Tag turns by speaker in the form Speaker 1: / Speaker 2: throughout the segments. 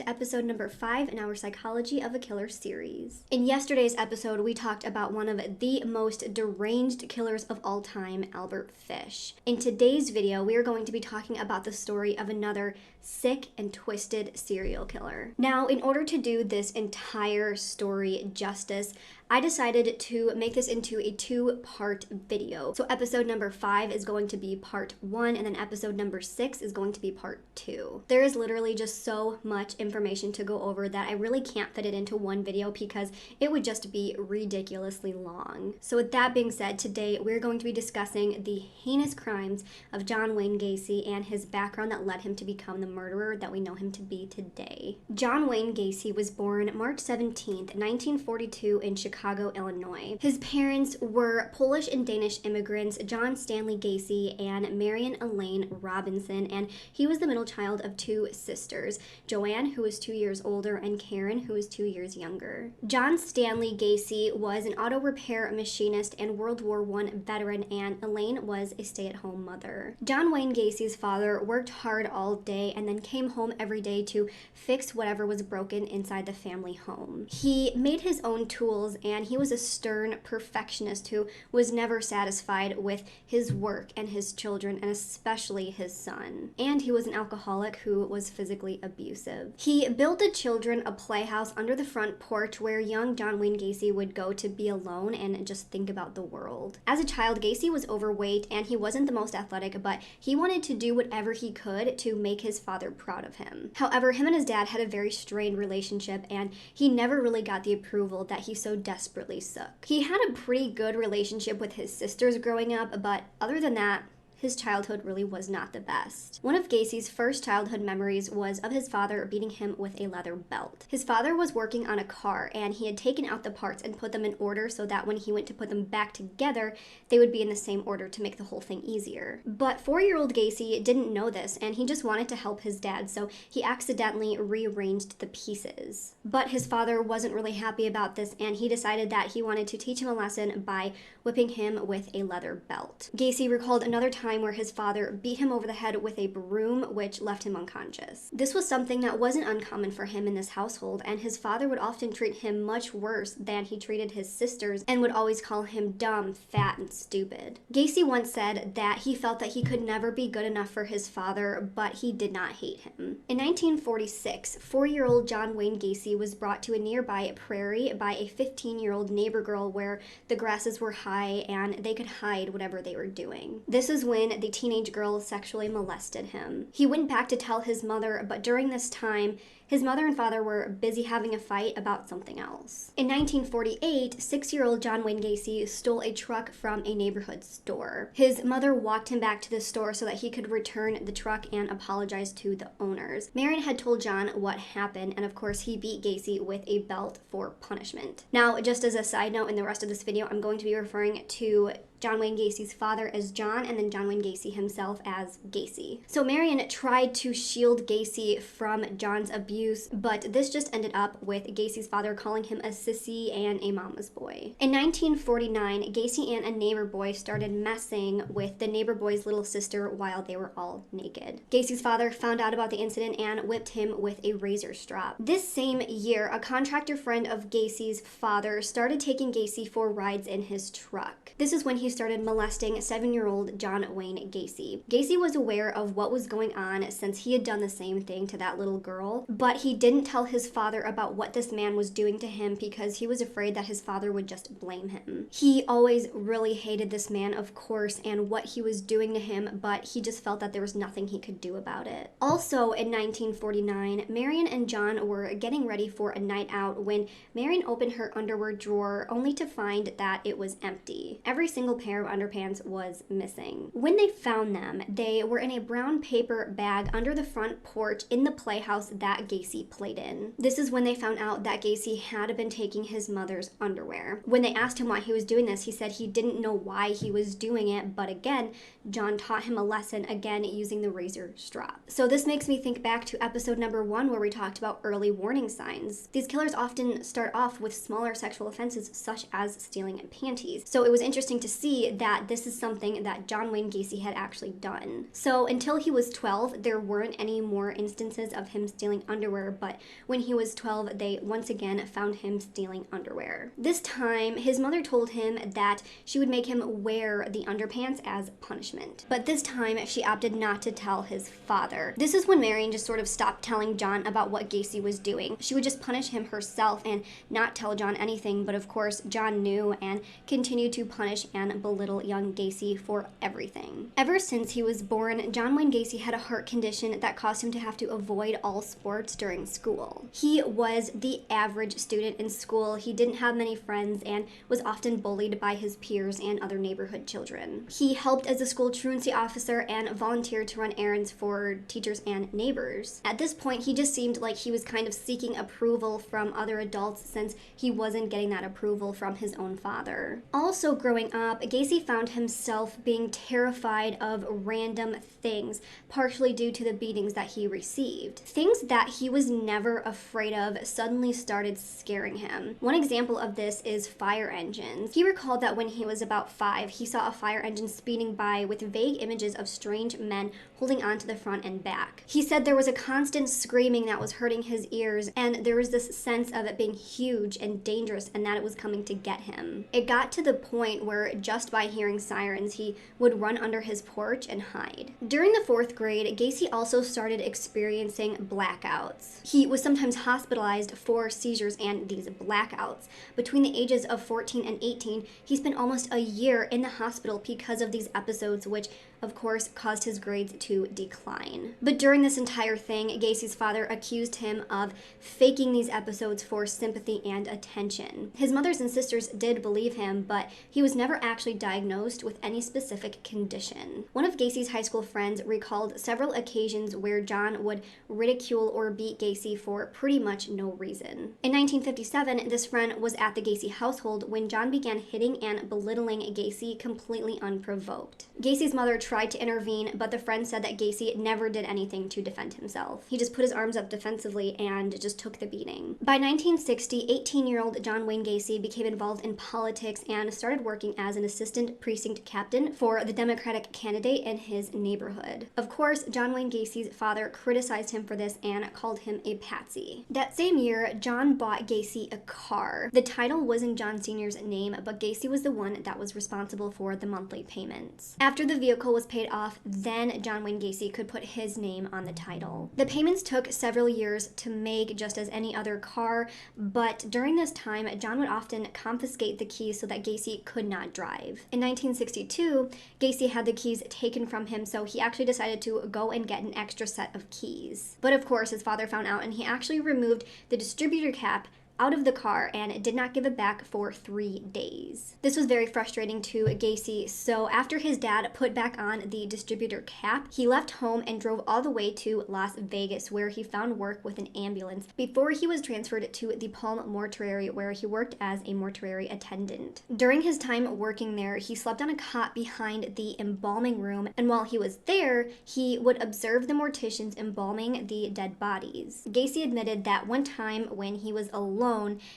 Speaker 1: to episode number 5 in our Psychology of a Killer series. In yesterday's episode, we talked about one of the most deranged killers of all time, Albert Fish. In today's video, we are going to be talking about the story of another sick and twisted serial killer. Now, in order to do this entire story justice, I decided to make this into a 2-part video. So episode number 5 is going to be part 1, and then episode number 6 is going to be part 2. There is literally just so much information to go over that I really can't fit it into one video because it would just be ridiculously long. So with that being said, today we're going to be discussing the heinous crimes of John Wayne Gacy and his background that led him to become the murderer that we know him to be today. John Wayne Gacy was born March 17th, 1942 in Chicago, Illinois. His parents were Polish and Danish immigrants, John Stanley Gacy and Marion Elaine Robinson, and he was the middle child of 2 sisters, Joanne, who was 2 years older, and Karen, who was 2 years younger. John Stanley Gacy was an auto repair machinist and World War I veteran, and Elaine was a stay-at-home mother. John Wayne Gacy's father worked hard all day and then came home every day to fix whatever was broken inside the family home. He made his own tools, and he was a stern perfectionist who was never satisfied with his work and his children, and especially his son. And he was an alcoholic who was physically abusive. He built the children a playhouse under the front porch where young John Wayne Gacy would go to be alone and just think about the world. As a child, Gacy was overweight and he wasn't the most athletic, but he wanted to do whatever he could to make his father proud of him. However, him and his dad had a very strained relationship, and he never really got the approval that he so desperately sought. He had a pretty good relationship with his sisters growing up, but other than that, his childhood really was not the best. One of Gacy's first childhood memories was of his father beating him with a leather belt. His father was working on a car, and he had taken out the parts and put them in order so that when he went to put them back together, they would be in the same order to make the whole thing easier. But 4-year-old Gacy didn't know this, and he just wanted to help his dad, so he accidentally rearranged the pieces. But his father wasn't really happy about this, and he decided that he wanted to teach him a lesson by whipping him with a leather belt. Gacy recalled another time where his father beat him over the head with a broom, which left him unconscious. This was something that wasn't uncommon for him in this household, and his father would often treat him much worse than he treated his sisters and would always call him dumb, fat, and stupid. Gacy once said that he felt that he could never be good enough for his father, but he did not hate him. In 1946, 4-year-old John Wayne Gacy was brought to a nearby prairie by a 15-year-old neighbor girl where the grasses were high and they could hide whatever they were doing. This is when the teenage girl sexually molested him. He went back to tell his mother, but during this time, his mother and father were busy having a fight about something else. In 1948, 6-year-old John Wayne Gacy stole a truck from a neighborhood store. His mother walked him back to the store so that he could return the truck and apologize to the owners. Marion had told John what happened, and of course he beat Gacy with a belt for punishment. Now, just as a side note, in the rest of this video, I'm going to be referring to John Wayne Gacy's father as John, and then John Wayne Gacy himself as Gacy. So Marion tried to shield Gacy from John's abuse, but this just ended up with Gacy's father calling him a sissy and a mama's boy. In 1949, Gacy and a neighbor boy started messing with the neighbor boy's little sister while they were all naked. Gacy's father found out about the incident and whipped him with a razor strap. This same year, a contractor friend of Gacy's father started taking Gacy for rides in his truck. This is when he started molesting 7-year-old John Wayne Gacy. Gacy was aware of what was going on since he had done the same thing to that little girl, but he didn't tell his father about what this man was doing to him because he was afraid that his father would just blame him. He always really hated this man, of course, and what he was doing to him, but he just felt that there was nothing he could do about it. Also, in 1949, Marion and John were getting ready for a night out when Marion opened her underwear drawer only to find that it was empty. Every single pair of underpants was missing. When they found them, they were in a brown paper bag under the front porch in the playhouse that Gacy played in. This is when they found out that Gacy had been taking his mother's underwear. When they asked him why he was doing this, he said he didn't know why he was doing it, but again, John taught him a lesson, again using the razor strap. So this makes me think back to episode number 1 where we talked about early warning signs. These killers often start off with smaller sexual offenses such as stealing panties. So it was interesting to see see that this is something that John Wayne Gacy had actually done. So until he was 12, there weren't any more instances of him stealing underwear, but when he was 12, they once again found him stealing underwear. This time, his mother told him that she would make him wear the underpants as punishment. But this time, she opted not to tell his father. This is when Marion just sort of stopped telling John about what Gacy was doing. She would just punish him herself and not tell John anything, but of course, John knew and continued to punish and belittle young Gacy for everything. Ever since he was born, John Wayne Gacy had a heart condition that caused him to have to avoid all sports during school. He was the average student in school. He didn't have many friends and was often bullied by his peers and other neighborhood children. He helped as a school truancy officer and volunteered to run errands for teachers and neighbors. At this point, he just seemed like he was kind of seeking approval from other adults since he wasn't getting that approval from his own father. Also growing up, Gacy found himself being terrified of random things, partially due to the beatings that he received. Things that he was never afraid of suddenly started scaring him. One example of this is fire engines. He recalled that when he was about 5, he saw a fire engine speeding by with vague images of strange men holding onto the front and back. He said there was a constant screaming that was hurting his ears, and there was this sense of it being huge and dangerous and that it was coming to get him. It got to the point where just by hearing sirens, he would run under his porch and hide. During the 4th grade, Gacy also started experiencing blackouts. He was sometimes hospitalized for seizures and these blackouts. Between the ages of 14 and 18, he spent almost a year in the hospital because of these episodes, which of course caused his grades to decline. But during this entire thing, Gacy's father accused him of faking these episodes for sympathy and attention. His mothers and sisters did believe him, but he was never actually diagnosed with any specific condition. One of Gacy's high school friends recalled several occasions where John would ridicule or beat Gacy for pretty much no reason. In 1957, this friend was at the Gacy household when John began hitting and belittling Gacy completely unprovoked. Gacy's mother tried to intervene, but the friend said that Gacy never did anything to defend himself. He just put his arms up defensively and just took the beating. By 1960, 18-year-old John Wayne Gacy became involved in politics and started working as an assistant precinct captain for the Democratic candidate in his neighborhood. Of course, John Wayne Gacy's father criticized him for this and called him a patsy. That same year, John bought Gacy a car. The title was in John Sr.'s name, but Gacy was the one that was responsible for the monthly payments. After the vehicle was paid off, then John Wayne Gacy could put his name on the title. The payments took several years to make, just as any other car, but during this time, John would often confiscate the keys so that Gacy could not drive. In 1962, Gacy had the keys taken from him, so he actually decided to go and get an extra set of keys. But of course, his father found out and he actually removed the distributor cap out of the car and did not give it back for 3 days. This was very frustrating to Gacy, so after his dad put back on the distributor cap, he left home and drove all the way to Las Vegas, where he found work with an ambulance before he was transferred to the Palm Mortuary, where he worked as a mortuary attendant. During his time working there, he slept on a cot behind the embalming room, and while he was there, he would observe the morticians embalming the dead bodies. Gacy admitted that one time when he was alone,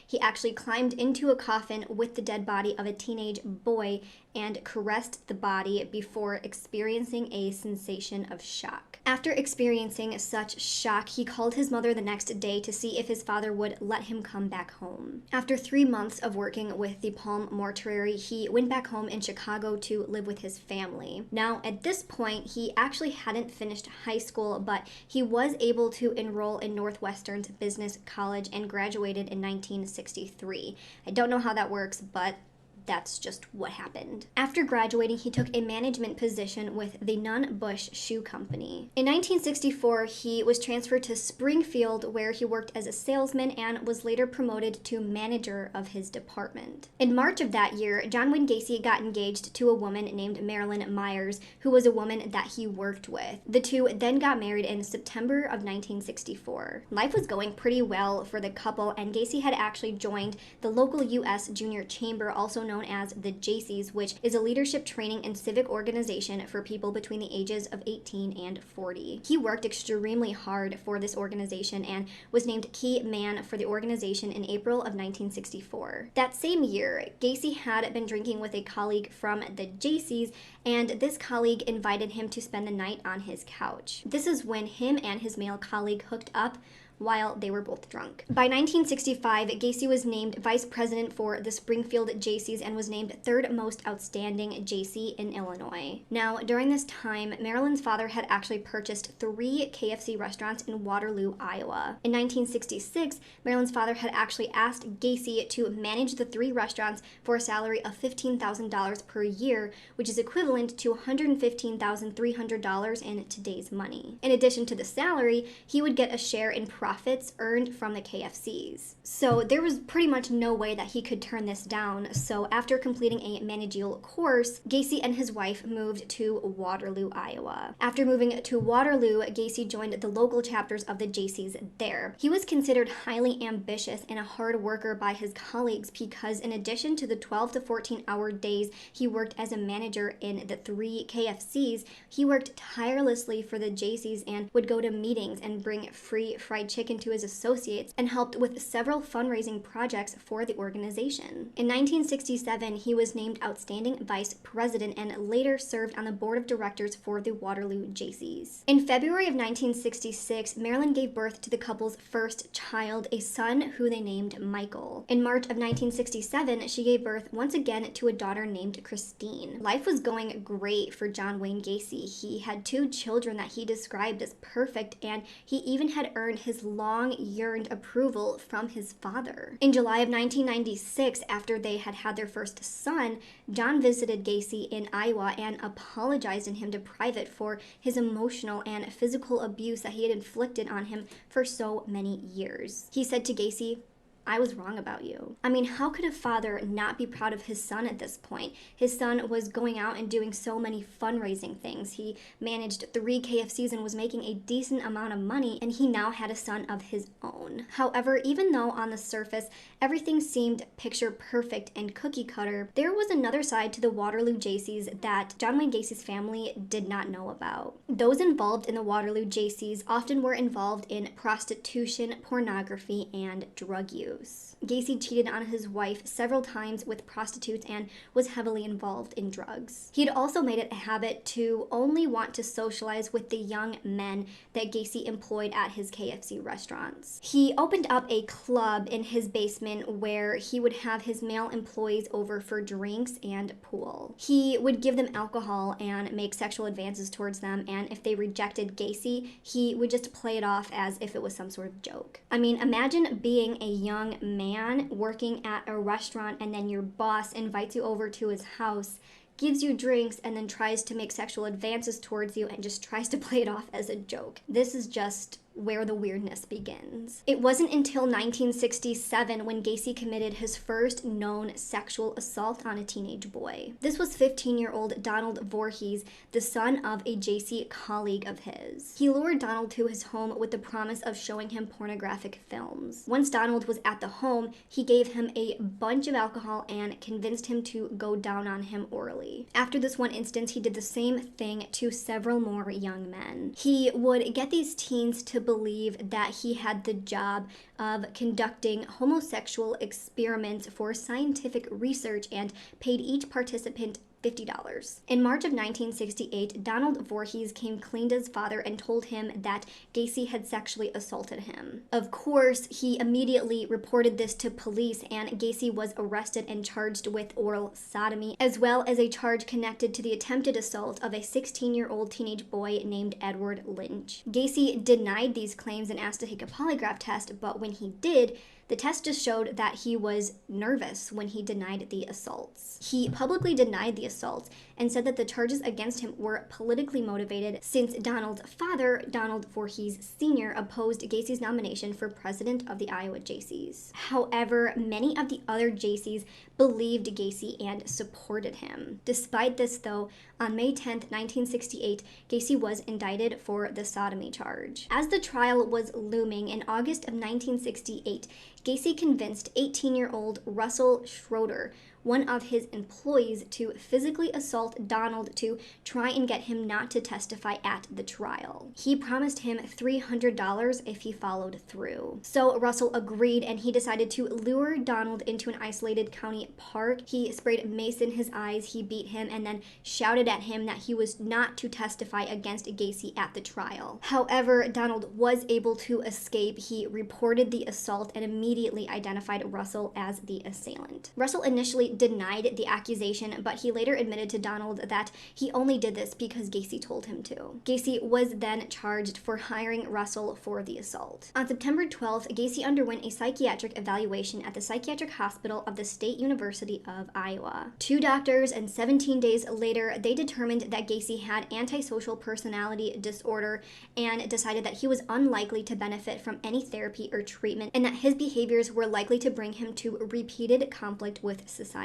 Speaker 1: he actually climbed into a coffin with the dead body of a teenage boy and caressed the body before experiencing a sensation of shock. After experiencing such shock, he called his mother the next day to see if his father would let him come back home. After 3 months of working with the Palm Mortuary, he went back home in Chicago to live with his family. Now, at this point, he actually hadn't finished high school, but he was able to enroll in Northwestern's Business College and graduated in 1963. I don't know how that works, but that's just what happened. After graduating, he took a management position with the Nunn Bush Shoe Company. In 1964, he was transferred to Springfield, where he worked as a salesman and was later promoted to manager of his department. In March of that year, John Wayne Gacy got engaged to a woman named Marilyn Myers, who was a woman that he worked with. The two then got married in September of 1964. Life was going pretty well for the couple, and Gacy had actually joined the local U.S. Junior Chamber, also known known as the Jaycees, which is a leadership training and civic organization for people between the ages of 18 and 40. He worked extremely hard for this organization and was named key man for the organization in April of 1964. That same year, Gacy had been drinking with a colleague from the Jaycees, and this colleague invited him to spend the night on his couch. This is when him and his male colleague hooked up while they were both drunk. By 1965, Gacy was named vice president for the Springfield Jaycees and was named third most outstanding Jaycee in Illinois. Now, during this time, Marilyn's father had actually purchased 3 KFC restaurants in Waterloo, Iowa. In 1966, Marilyn's father had actually asked Gacy to manage the 3 restaurants for a salary of $15,000 per year, which is equivalent to $115,300 in today's money. In addition to the salary, he would get a share in profits earned from the KFCs. So there was pretty much no way that he could turn this down. So after completing a managerial course, Gacy and his wife moved to Waterloo, Iowa. After moving to Waterloo, Gacy joined the local chapters of the Jaycees there. He was considered highly ambitious and a hard worker by his colleagues because in addition to the 12 to 14-hour days he worked as a manager in the 3 KFCs, he worked tirelessly for the Jaycees and would go to meetings and bring free fried chicken to his associates and helped with several fundraising projects for the organization. In 1967, he was named outstanding vice president and later served on the board of directors for the Waterloo Jaycees. In February of 1966, Marilyn gave birth to the couple's first child, a son who they named Michael. In March of 1967, she gave birth once again to a daughter named Christine. Life was going great for John Wayne Gacy. He had 2 children that he described as perfect, and he even had earned his long-yearned approval from his father. In July of 1996, after they had had their first son, John visited Gacy in Iowa and apologized in him to private for his emotional and physical abuse that he had inflicted on him for so many years. He said to Gacy, "I was wrong about you." I mean, how could a father not be proud of his son at this point? His son was going out and doing so many fundraising things. He managed 3 KFCs and was making a decent amount of money, and he now had a son of his own. However, even though on the surface everything seemed picture perfect and cookie cutter, there was another side to the Waterloo Jaycees that John Wayne Gacy's family did not know about. Those involved in the Waterloo Jaycees often were involved in prostitution, pornography, and drug use. Gacy cheated on his wife several times with prostitutes and was heavily involved in drugs. He had also made it a habit to only want to socialize with the young men that Gacy employed at his KFC restaurants. He opened up a club in his basement where he would have his male employees over for drinks and pool. He would give them alcohol and make sexual advances towards them, and if they rejected Gacy, he would just play it off as if it was some sort of joke. I mean, imagine being a young man working at a restaurant and then your boss invites you over to his house, gives you drinks, and then tries to make sexual advances towards you and just tries to play it off as a joke. This is just where the weirdness begins. It wasn't until 1967 when Gacy committed his first known sexual assault on a teenage boy. This was 15-year-old Donald Voorhees, the son of a Jaycee colleague of his. He lured Donald to his home with the promise of showing him pornographic films. Once Donald was at the home, he gave him a bunch of alcohol and convinced him to go down on him orally. After this one instance, he did the same thing to several more young men. He would get these teens to believe that he had the job of conducting homosexual experiments for scientific research and paid each participant $50. In March of 1968, Donald Voorhees came clean to his father and told him that Gacy had sexually assaulted him. Of course, he immediately reported this to police, and Gacy was arrested and charged with oral sodomy, as well as a charge connected to the attempted assault of a 16-year-old teenage boy named Edward Lynch. Gacy denied these claims and asked to take a polygraph test, but when he did, the test just showed that he was nervous when he denied the assaults. He publicly denied the assaults and said that the charges against him were politically motivated since Donald's father, Donald Voorhees Sr., opposed Gacy's nomination for president of the Iowa Jaycees. However, many of the other Jaycees believed Gacy and supported him. Despite this, though, On May 10, 1968, Gacy was indicted for the sodomy charge. As the trial was looming in August of 1968, Gacy convinced 18-year-old Russell Schroeder, one of his employees, to physically assault Donald to try and get him not to testify at the trial. He promised him $300 if he followed through. So Russell agreed, and he decided to lure Donald into an isolated county park. He sprayed mace in his eyes, he beat him, and then shouted at him that he was not to testify against Gacy at the trial. However, Donald was able to escape. He reported the assault and immediately identified Russell as the assailant. Russell initially denied the accusation, but he later admitted to Donald that he only did this because Gacy told him to. Gacy was then charged for hiring Russell for the assault. On September 12th, Gacy underwent a psychiatric evaluation at the Psychiatric Hospital of the State University of Iowa. 2 doctors, and 17 days later, they determined that Gacy had antisocial personality disorder and decided that he was unlikely to benefit from any therapy or treatment, and that his behaviors were likely to bring him to repeated conflict with society.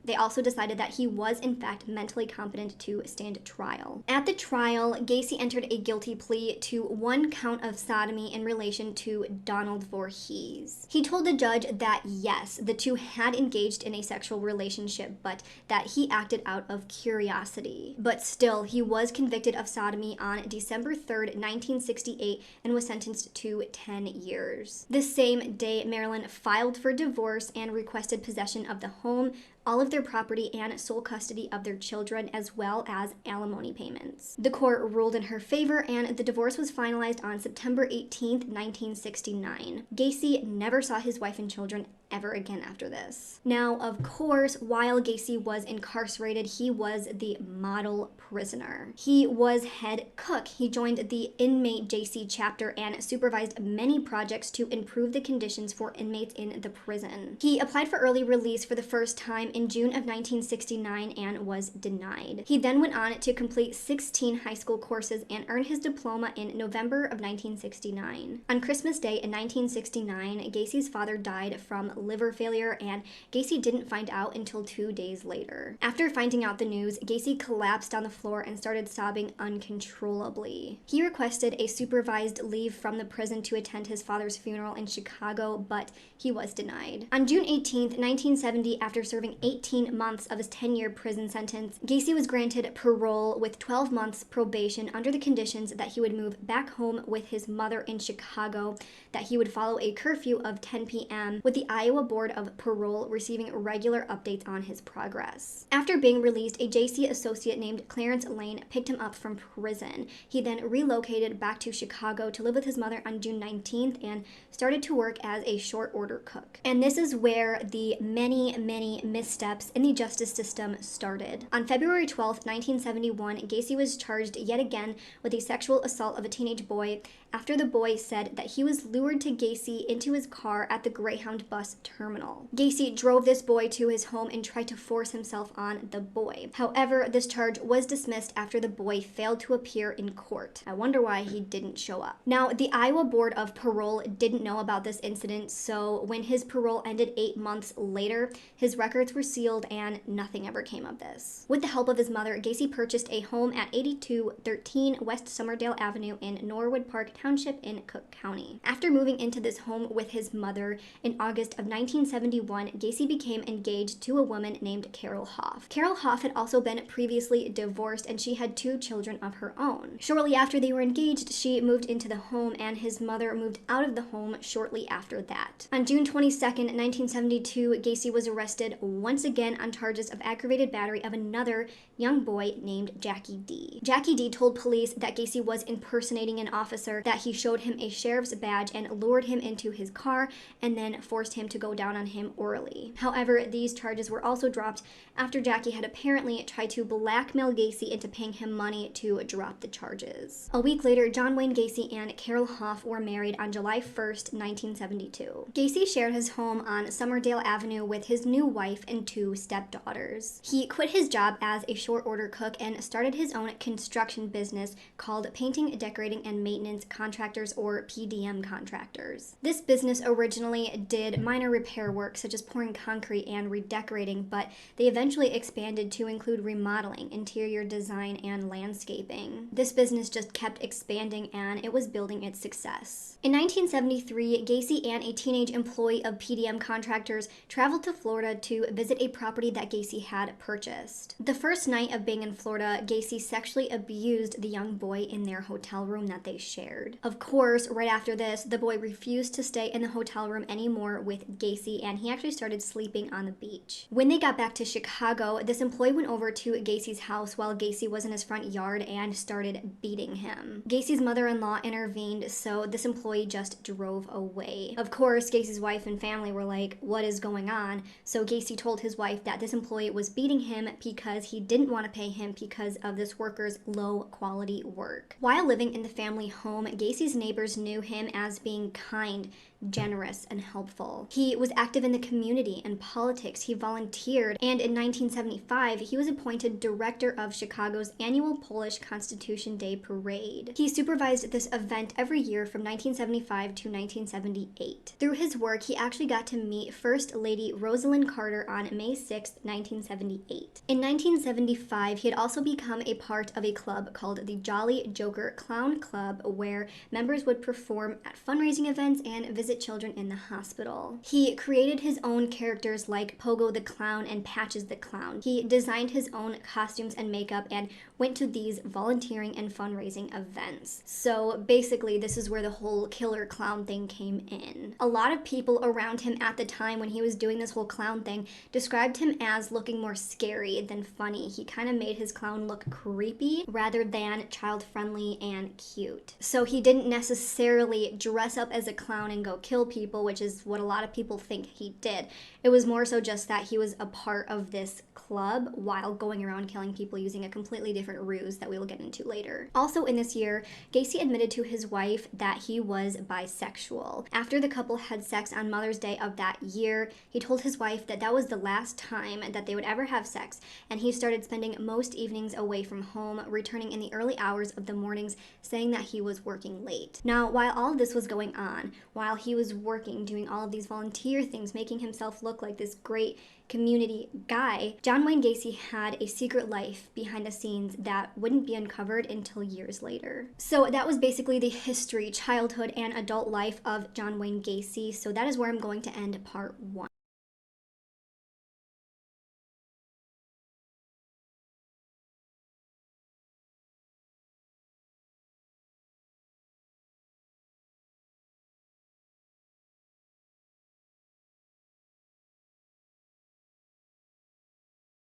Speaker 1: They also decided that he was in fact mentally competent to stand trial. At the trial, Gacy entered a guilty plea to 1 count of sodomy in relation to Donald Voorhees. He told the judge that yes, the two had engaged in a sexual relationship, but that he acted out of curiosity. But still, he was convicted of sodomy on December 3rd, 1968, and was sentenced to 10 years. The same day, Marilyn filed for divorce and requested possession of the home, all of their property, and sole custody of their children, as well as alimony payments. The court ruled in her favor, and the divorce was finalized on September 18th, 1969. Gacy never saw his wife and children ever again after this. Now, of course, while Gacy was incarcerated, he was the model prisoner. He was head cook. He joined the Inmate JC chapter and supervised many projects to improve the conditions for inmates in the prison. He applied for early release for the first time in June of 1969 and was denied. He then went on to complete 16 high school courses and earn his diploma in November of 1969. On Christmas Day in 1969, Gacy's father died from liver failure, and Gacy didn't find out until 2 days later. After finding out the news, Gacy collapsed on the floor and started sobbing uncontrollably. He requested a supervised leave from the prison to attend his father's funeral in Chicago, but he was denied. On June 18th, 1970, after serving 18 months of his 10-year prison sentence, Gacy was granted parole with 12 months probation under the conditions that he would move back home with his mother in Chicago, that he would follow a curfew of 10 p.m., with the Iowa Board of Parole receiving regular updates on his progress. After being released, a JC associate named Clarence Lane picked him up from prison. He then relocated back to Chicago to live with his mother on June 19th and started to work as a short order cook. And this is where the many missteps in the justice system started. On February 12th, 1971, Gacy was charged yet again with a sexual assault of a teenage boy after the boy said that he was lured to Gacy into his car at the Greyhound bus terminal. Gacy drove this boy to his home and tried to force himself on the boy. However, this charge was dismissed after the boy failed to appear in court. I wonder why he didn't show up. Now, the Iowa Board of Parole didn't know about this incident, so when his parole ended 8 months later, his records were sealed and nothing ever came of this. With the help of his mother, Gacy purchased a home at 8213 West Somerdale Avenue in Norwood Park Township in Cook County. After moving into this home with his mother in August of 1971, Gacy became engaged to a woman named Carol Hoff. Carol Hoff had also been previously divorced, and she had 2 children of her own. Shortly after they were engaged, she moved into the home, and his mother moved out of the home shortly after that. On June 22nd, 1972, Gacy was arrested once again on charges of aggravated battery of another young boy named Jackie D. Jackie D told police that Gacy was impersonating an officer, that he showed him a sheriff's badge and lured him into his car and then forced him to go down on him orally. However, these charges were also dropped after Jackie had apparently tried to blackmail Gacy into paying him money to drop the charges. A week later, John Wayne Gacy and Carol Hoff were married on July 1st, 1972. Gacy shared his home on Somerdale Avenue with his new wife and 2 stepdaughters. He quit his job as a short order cook and started his own construction business called Painting, Decorating, and Maintenance contractors, or PDM contractors. This business originally did minor repair work such as pouring concrete and redecorating, but they eventually expanded to include remodeling, interior design, and landscaping. This business just kept expanding and it was building its success. In 1973, Gacy and a teenage employee of PDM contractors traveled to Florida to visit a property that Gacy had purchased. The first night of being in Florida, Gacy sexually abused the young boy in their hotel room that they shared. Of course, right after this, the boy refused to stay in the hotel room anymore with Gacy, and he actually started sleeping on the beach. When they got back to Chicago, this employee went over to Gacy's house while Gacy was in his front yard and started beating him. Gacy's mother-in-law intervened, so this employee just drove away. Of course, Gacy's wife and family were like, what is going on? So Gacy told his wife that this employee was beating him because he didn't want to pay him because of this worker's low quality work. While living in the family home, Gacy's neighbors knew him as being kind, generous, and helpful. He was active in the community and politics. He volunteered, and in 1975, he was appointed director of Chicago's annual Polish Constitution Day Parade. He supervised this event every year from 1975 to 1978. Through his work, he actually got to meet First Lady Rosalind Carter on May 6, 1978. In 1975, he had also become a part of a club called the Jolly Joker Clown Club, where members would perform at fundraising events and visit children in the hospital. He created his own characters like Pogo the Clown and Patches the Clown. He designed his own costumes and makeup and went to these volunteering and fundraising events. So basically, this is where the whole killer clown thing came in. A lot of people around him at the time when he was doing this whole clown thing described him as looking more scary than funny. He kind of made his clown look creepy rather than child-friendly and cute. So he didn't necessarily dress up as a clown and go kill people, which is what a lot of people think he did. It was more so just that he was a part of this club while going around killing people using a completely different ruse that we will get into later. Also in this year, Gacy admitted to his wife that he was bisexual. After the couple had sex on Mother's Day of that year, he told his wife that that was the last time that they would ever have sex, and he started spending most evenings away from home, returning in the early hours of the mornings, saying that he was working late. Now, while all of this was going on, while he was working, doing all of these volunteer things, making himself look like this great community guy, John Wayne Gacy had a secret life behind the scenes that wouldn't be uncovered until years later. So that was basically the history, childhood, and adult life of John Wayne Gacy. So that is where I'm going to end part 1.